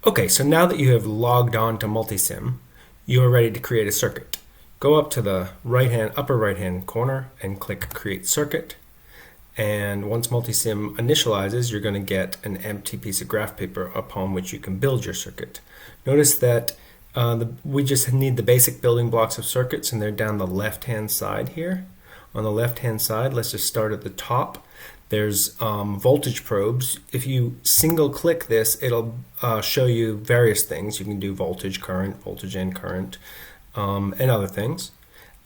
Okay, so now that you have logged on to Multisim, you are ready to create a circuit. Go up to the upper right hand corner and click Create Circuit. And once Multisim initializes, you're going to get an empty piece of graph paper upon which you can build your circuit. Notice that we just need the basic building blocks of circuits, and they're down the left hand side here. On the left hand side, let's just start at the top. There's voltage probes. If you single click this, it'll show you various things. You can do voltage, voltage and current, and other things.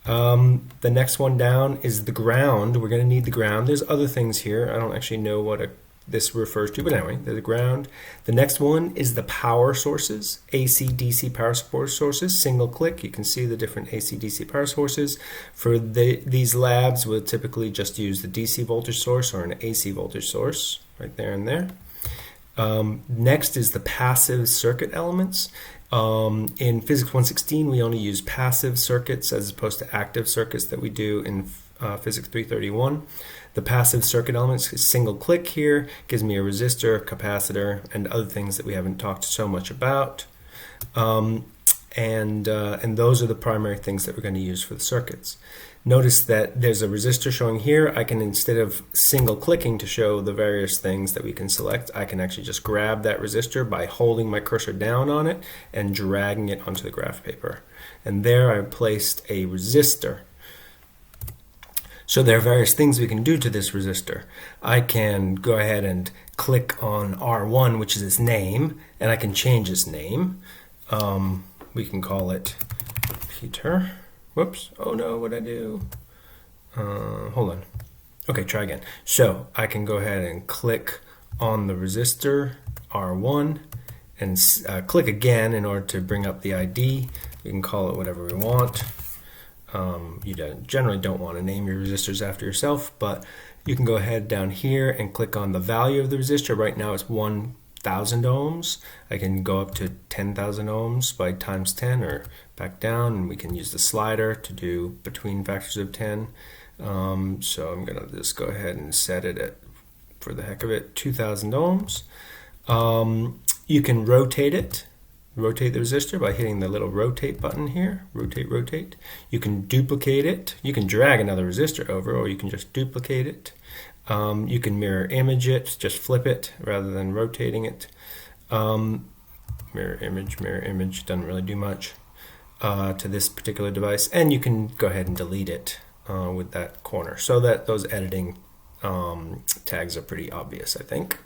The next one down is the ground. We're going to need the ground. There's other things here. I don't actually know what this refers to, but anyway, there's the ground. The next one is the power sources, AC, DC power sources. Single click, you can see the different AC, DC power sources. For these labs, we'll typically just use the DC voltage source or an AC voltage source, right there and there. Next is the passive circuit elements. In Physics 116, we only use passive circuits as opposed to active circuits that we do in Physics 331. The passive circuit elements is single click here, gives me a resistor, capacitor, and other things that we haven't talked so much about. And those are the primary things that we're going to use for the circuits. Notice that there's a resistor showing here. I can, instead of single clicking to show the various things that we can select, I can actually just grab that resistor by holding my cursor down on it and dragging it onto the graph paper. And there I placed a resistor. So there are various things we can do to this resistor. I can go ahead and click on R1, which is its name, and I can change its name. We can call it Peter. Whoops. Oh no, what'd I do? Hold on. Okay, try again. So I can go ahead and click on the resistor R1 and click again in order to bring up the ID. We can call it whatever we want. You generally don't want to name your resistors after yourself, but you can go ahead down here and click on the value of the resistor. Right now it's 1,000 ohms. I can go up to 10,000 ohms by times 10 or back down, and we can use the slider to do between factors of 10. So I'm going to just go ahead and set it at, for the heck of it, 2,000 ohms. You can rotate the resistor by hitting the little rotate button here. Rotate. You can duplicate it. You can drag another resistor over, or you can just duplicate it. You can mirror image it, just flip it rather than rotating it. Mirror image doesn't really do much to this particular device. And you can go ahead and delete it with that corner, so that those editing tags are pretty obvious, I think.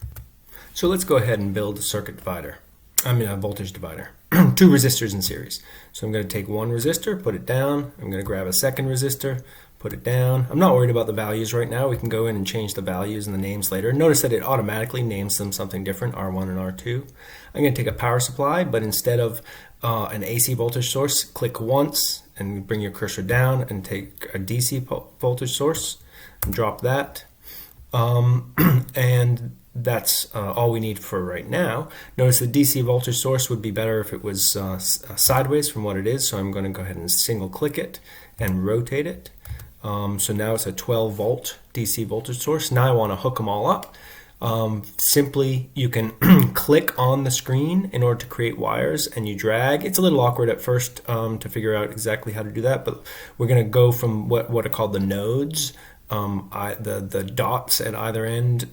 So let's go ahead and build a circuit divider. A voltage divider. Two resistors in series. So I'm going to take one resistor, put it down. I'm going to grab a second resistor, put it down. I'm not worried about the values right now. We can go in and change the values and the names later. Notice that it automatically names them something different, R1 and R2. I'm going to take a power supply, but instead of an AC voltage source, click once and bring your cursor down and take a DC voltage source and drop that. And that's all we need for right now. Notice the DC voltage source would be better if it was sideways from what it is, so I'm going to go ahead and single click it and rotate it. So now it's a 12 volt DC voltage source. Now I want to hook them all up. Simply, you can click on the screen in order to create wires, and you drag. It's a little awkward at first to figure out exactly how to do that, but we're going to go from what are called the nodes, the dots at either end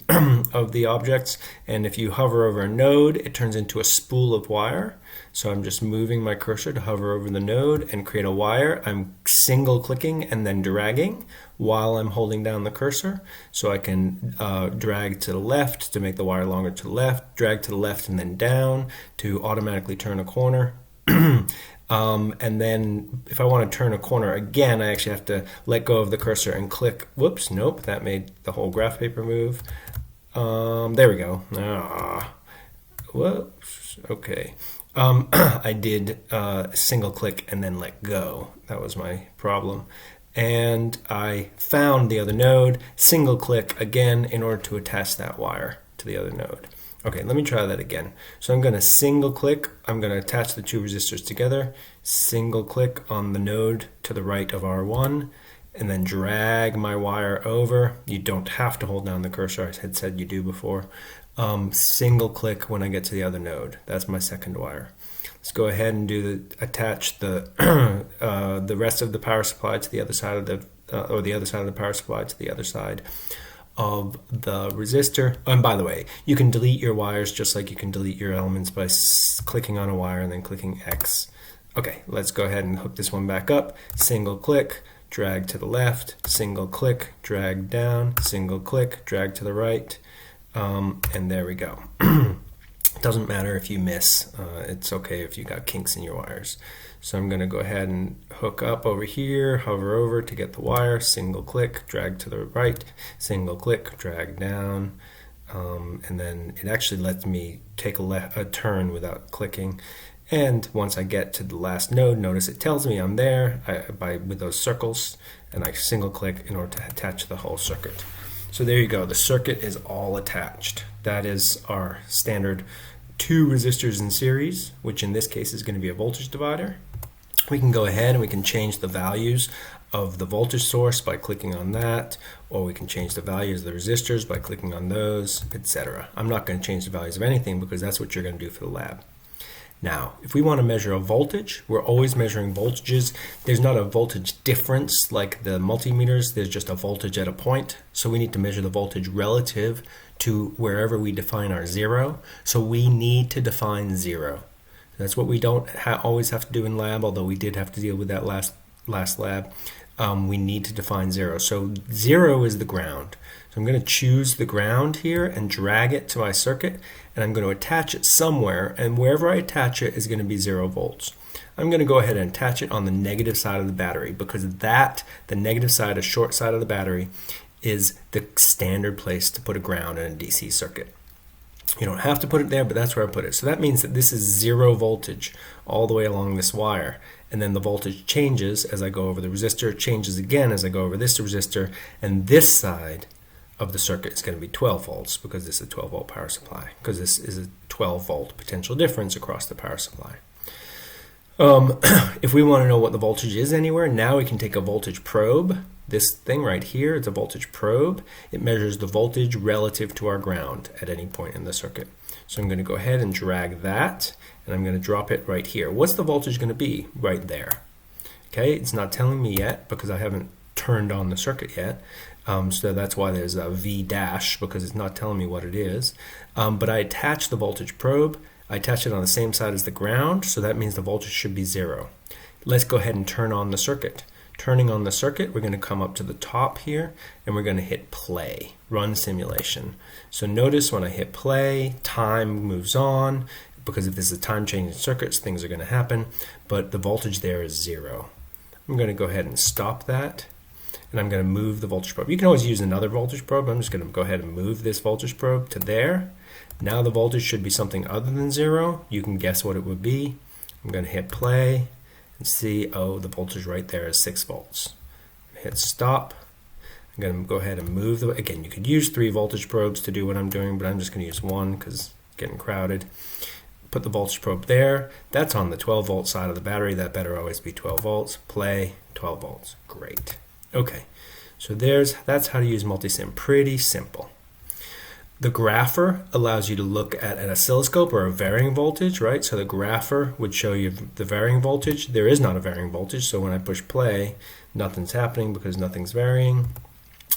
of the objects, and if you hover over a node, it turns into a spool of wire. So I'm just moving my cursor to hover over the node and create a wire. I'm single clicking and then dragging while I'm holding down the cursor, so I can drag to the left to make the wire longer to the left, drag to the left and then down to automatically turn a corner. And then if I want to turn a corner again, I actually have to let go of the cursor and click. Whoops, nope, that made the whole graph paper move. There we go. Whoops, okay. I did single click and then let go. That was my problem. And I found the other node, single click again in order to attach that wire to the other node. Okay, let me try that again. So I'm going to single click, I'm going to attach the two resistors together, single click on the node to the right of R1, and then drag my wire over. You don't have to hold down the cursor, I had said you do before. single click when I get to the other node. That's my second wire. Let's go ahead and attach the the rest of the power supply to the other side of the or the other side of the power supply to the other side of the resistor. And by the way, you can delete your wires just like you can delete your elements by clicking on a wire and then clicking X. Okay, let's go ahead and hook this one back up. Single click, drag to the left, single click, drag down, single click, drag to the right, and there we go. It doesn't matter if you miss, it's okay if you got kinks in your wires. So I'm going to go ahead and hook up over here, hover over to get the wire, single click, drag to the right, single click, drag down, and then it actually lets me take a turn without clicking. And once I get to the last node, notice it tells me I'm there with those circles, and I single click in order to attach the whole circuit. So there you go, the circuit is all attached. That is our standard 2 resistors in series, which in this case is going to be a voltage divider. We can go ahead and we can change the values of the voltage source by clicking on that, or we can change the values of the resistors by clicking on those, etc. I'm not going to change the values of anything because that's what you're going to do for the lab. Now, if we want to measure a voltage, we're always measuring voltages. There's not a voltage difference like the multimeters, there's just a voltage at a point. So we need to measure the voltage relative to wherever we define our zero. So we need to define zero. That's what we don't always have to do in lab, although we did have to deal with that last lab. We need to define zero. So zero is the ground. So I'm going to choose the ground here and drag it to my circuit, and I'm going to attach it somewhere, and wherever I attach it is going to be 0 volts. I'm going to go ahead and attach it on the negative side of the battery because the negative side, a short side of the battery, is the standard place to put a ground in a DC circuit. You don't have to put it there, but that's where I put it. So that means that this is 0 voltage all the way along this wire. And then the voltage changes as I go over the resistor, changes again as I go over this resistor, and this side of the circuit is going to be 12 volts because this is a 12 volt power supply, because this is a 12 volt potential difference across the power supply. If we want to know what the voltage is anywhere, now we can take a voltage probe. This thing right here, it's a voltage probe. It measures the voltage relative to our ground at any point in the circuit. So I'm going to go ahead and drag that, and I'm going to drop it right here. What's the voltage going to be? Right there. Okay, it's not telling me yet because I haven't turned on the circuit yet. So that's why there's a V dash, because it's not telling me what it is. But I attach the voltage probe. I attach it on the same side as the ground, so that means the voltage should be 0. Let's go ahead and turn on the circuit. Turning on the circuit, we're going to come up to the top here, and we're going to hit play, run simulation. So notice when I hit play, time moves on, because if this is a time changing circuits, things are going to happen, but the voltage there is 0. I'm going to go ahead and stop that, and I'm going to move the voltage probe. You can always use another voltage probe. I'm just going to go ahead and move this voltage probe to there. Now the voltage should be something other than 0. You can guess what it would be. I'm going to hit play and see, oh, the voltage right there is 6 volts. Hit stop. I'm going to go ahead and move the, again, you could use 3 voltage probes to do what I'm doing, but I'm just going to use 1 because it's getting crowded. Put the voltage probe there. That's on the 12 volt side of the battery. That better always be 12 volts. Play, 12 volts. Great. Okay, so that's how to use Multisim. Pretty simple. The grapher allows you to look at an oscilloscope or a varying voltage, right? So the grapher would show you the varying voltage. There is not a varying voltage, so when I push play, nothing's happening because nothing's varying.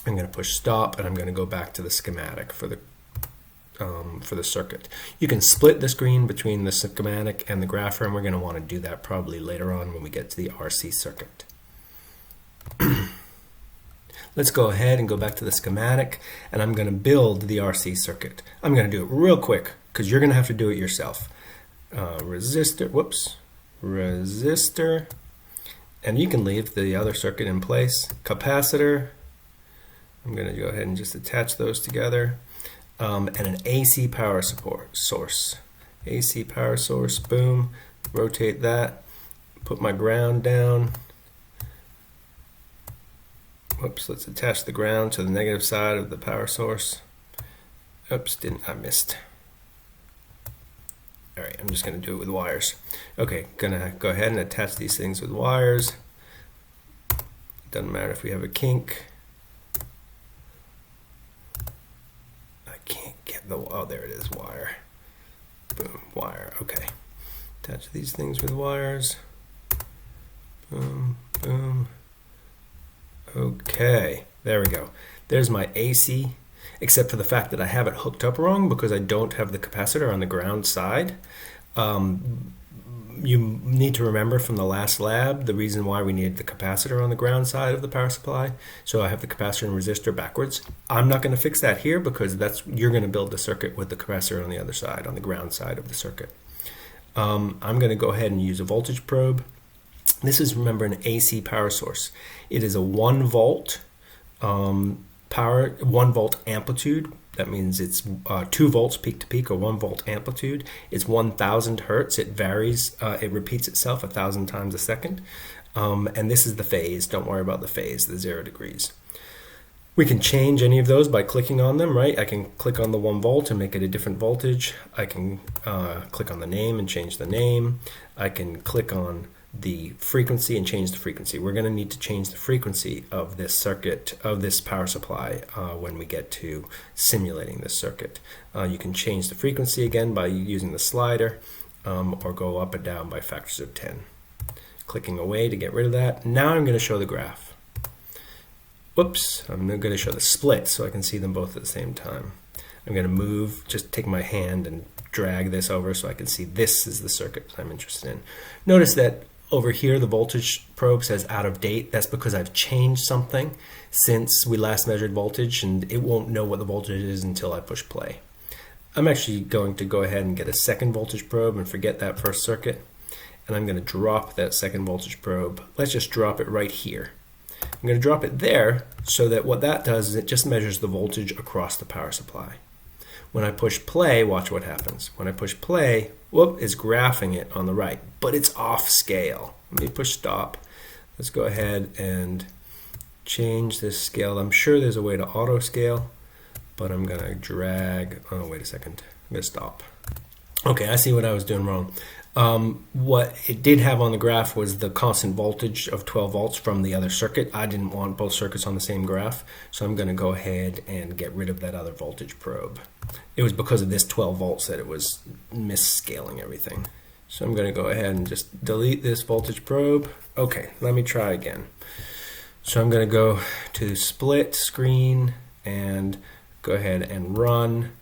I'm going to push stop, and I'm going to go back to the schematic for the circuit. You can split the screen between the schematic and the grapher, and we're going to want to do that probably later on when we get to the RC circuit. Let's go ahead and go back to the schematic, and I'm going to build the RC circuit. I'm going to do it real quick because you're going to have to do it yourself. Resistor, and you can leave the other circuit in place. Capacitor, I'm going to go ahead and just attach those together, and an AC power source. AC power source, boom, rotate that, put my ground down. Oops, let's attach the ground to the negative side of the power source. Oops, I missed. All right, I'm just going to do it with wires. Okay, gonna go ahead and attach these things with wires. Doesn't matter if we have a kink. I can't get oh, there it is, wire. Boom, wire, okay. Attach these things with wires. Boom, boom. Okay, there we go. There's my AC, except for the fact that I have it hooked up wrong because I don't have the capacitor on the ground side. You need to remember from the last lab the reason why we needed the capacitor on the ground side of the power supply. So I have the capacitor and resistor backwards. I'm not going to fix that here because you're going to build the circuit with the capacitor on the other side, on the ground side of the circuit. I'm going to go ahead and use a voltage probe. This is, remember, an AC power source. It is a 1 volt 1 volt amplitude. That means it's 2 volts peak to peak, or 1 volt amplitude. It's 1000 hertz. It varies. It repeats itself 1000 times a second. And this is the phase. Don't worry about the phase, the 0 degrees. We can change any of those by clicking on them, right? I can click on the 1 volt and make it a different voltage. I can click on the name and change the name. I can click on the frequency and change the frequency. We're going to need to change the frequency of this circuit, of this power supply, when we get to simulating this circuit. You can change the frequency again by using the slider, or go up and down by factors of 10. Clicking away to get rid of that. Now I'm going to show the graph. Whoops, I'm going to show the split so I can see them both at the same time. I'm going to move, just take my hand and drag this over so I can see this is the circuit I'm interested in. Notice that over here the voltage probe says out of date. That's because I've changed something since we last measured voltage, and it won't know what the voltage is until I push play. I'm actually going to go ahead and get a second voltage probe and forget that first circuit, and I'm going to drop that second voltage probe. Let's just drop it right here. I'm going to drop it there so that what that does is it just measures the voltage across the power supply. When I push play, watch what happens. When I push play, whoop, it's graphing it on the right, but it's off scale. Let me push stop. Let's go ahead and change this scale. I'm sure there's a way to auto scale, but I'm going to drag. Oh, wait a second. I'm going to stop. Okay, I see what I was doing wrong. What it did have on the graph was the constant voltage of 12 volts from the other circuit. I didn't want both circuits on the same graph, so I'm going to go ahead and get rid of that other voltage probe. It was because of this 12 volts that it was misscaling everything. So I'm going to go ahead and just delete this voltage probe. Okay, let me try again. So I'm going to go to split screen and go ahead and run.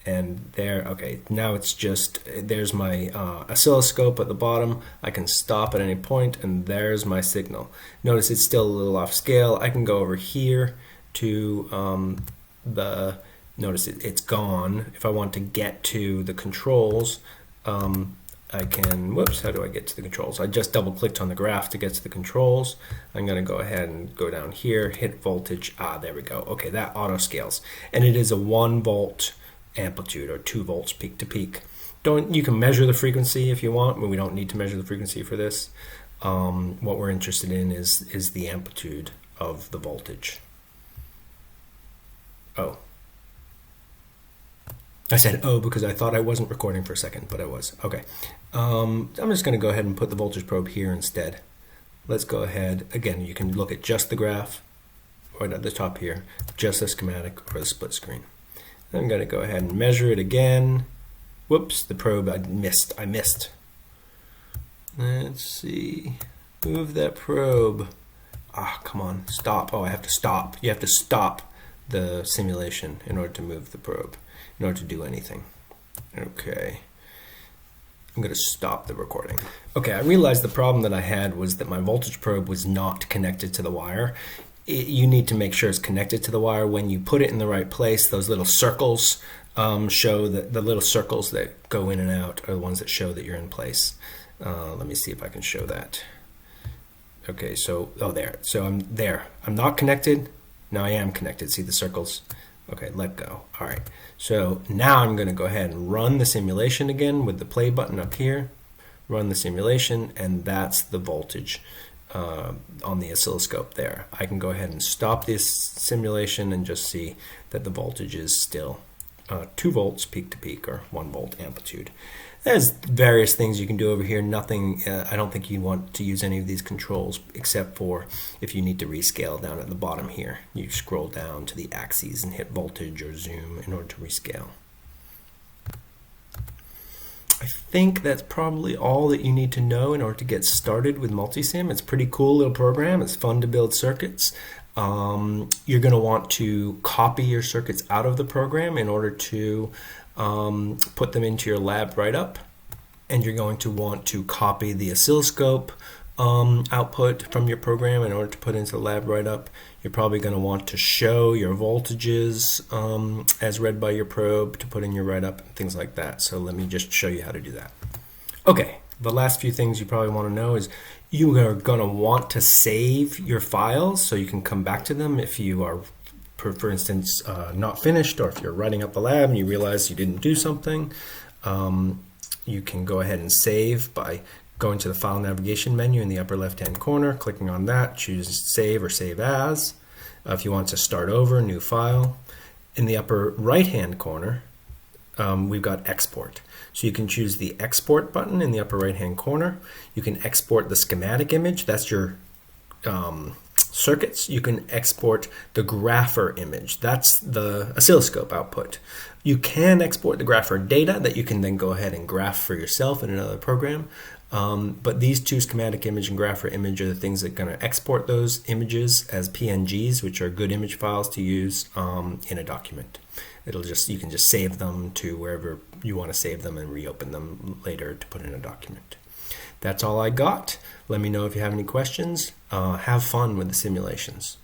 And there, okay, now it's just, there's my oscilloscope at the bottom. I can stop at any point, and there's my signal. Notice it's still a little off scale. I can go over here to notice it's gone. If I want to get to the controls, I can, whoops, how do I get to the controls? I just double clicked on the graph to get to the controls. I'm going to go ahead and go down here, hit voltage. There we go. Okay, that auto scales. And it is a 1 volt amplitude, or 2 volts peak to peak. You can measure the frequency if you want, but we don't need to measure the frequency for this. What we're interested in is the amplitude of the voltage. Oh. I said oh because I thought I wasn't recording for a second, but I was. Okay. I'm just going to go ahead and put the voltage probe here instead. Let's go ahead. Again, you can look at just the graph right at the top here, just the schematic or the split screen. I'm going to go ahead and measure it again. Whoops, the probe, I missed. Let's see. Move that probe. Come on, stop. Oh, I have to stop. You have to stop the simulation in order to move the probe, in order to do anything. Okay. I'm going to stop the recording. Okay, I realized the problem that I had was that my voltage probe was not connected to the wire. You need to make sure it's connected to the wire. When you put it in the right place, those little circles show that the little circles that go in and out are the ones that show that you're in place. Let me see if I can show that. Okay, so, oh, there. So I'm there. I'm not connected. Now I am connected. See the circles? Okay, let go. All right. So now I'm going to go ahead and run the simulation again with the play button up here. Run the simulation, and that's the voltage on the oscilloscope there. I can go ahead and stop this simulation and just see that the voltage is still 2 volts peak to peak, or 1 volt amplitude. There's various things you can do over here. Nothing, I don't think you want to use any of these controls except for if you need to rescale down at the bottom here. You scroll down to the axes and hit voltage or zoom in order to rescale. I think that's probably all that you need to know in order to get started with Multisim. It's a pretty cool little program. It's fun to build circuits. You're going to want to copy your circuits out of the program in order to put them into your lab write-up. And you're going to want to copy the oscilloscope output from your program in order to put into the lab write-up. You're probably going to want to show your voltages as read by your probe to put in your write-up and things like that. So let me just show you how to do that. Okay, the last few things you probably want to know is you are going to want to save your files so you can come back to them if you are, for instance, not finished, or if you're writing up the lab and you realize you didn't do something. You can go ahead and save by going to the File Navigation menu in the upper left-hand corner, clicking on that, choose Save or Save As. If you want to start over, New File. In the upper right-hand corner, we've got Export. So you can choose the Export button in the upper right-hand corner. You can export the schematic image. That's your circuits. You can export the grapher image. That's the oscilloscope output. You can export the grapher data that you can then go ahead and graph for yourself in another program. But these two, schematic image and grapher image, are the things that are going to export those images as PNGs, which are good image files to use in a document. You can just save them to wherever you want to save them and reopen them later to put in a document. That's all I got. Let me know if you have any questions. Have fun with the simulations.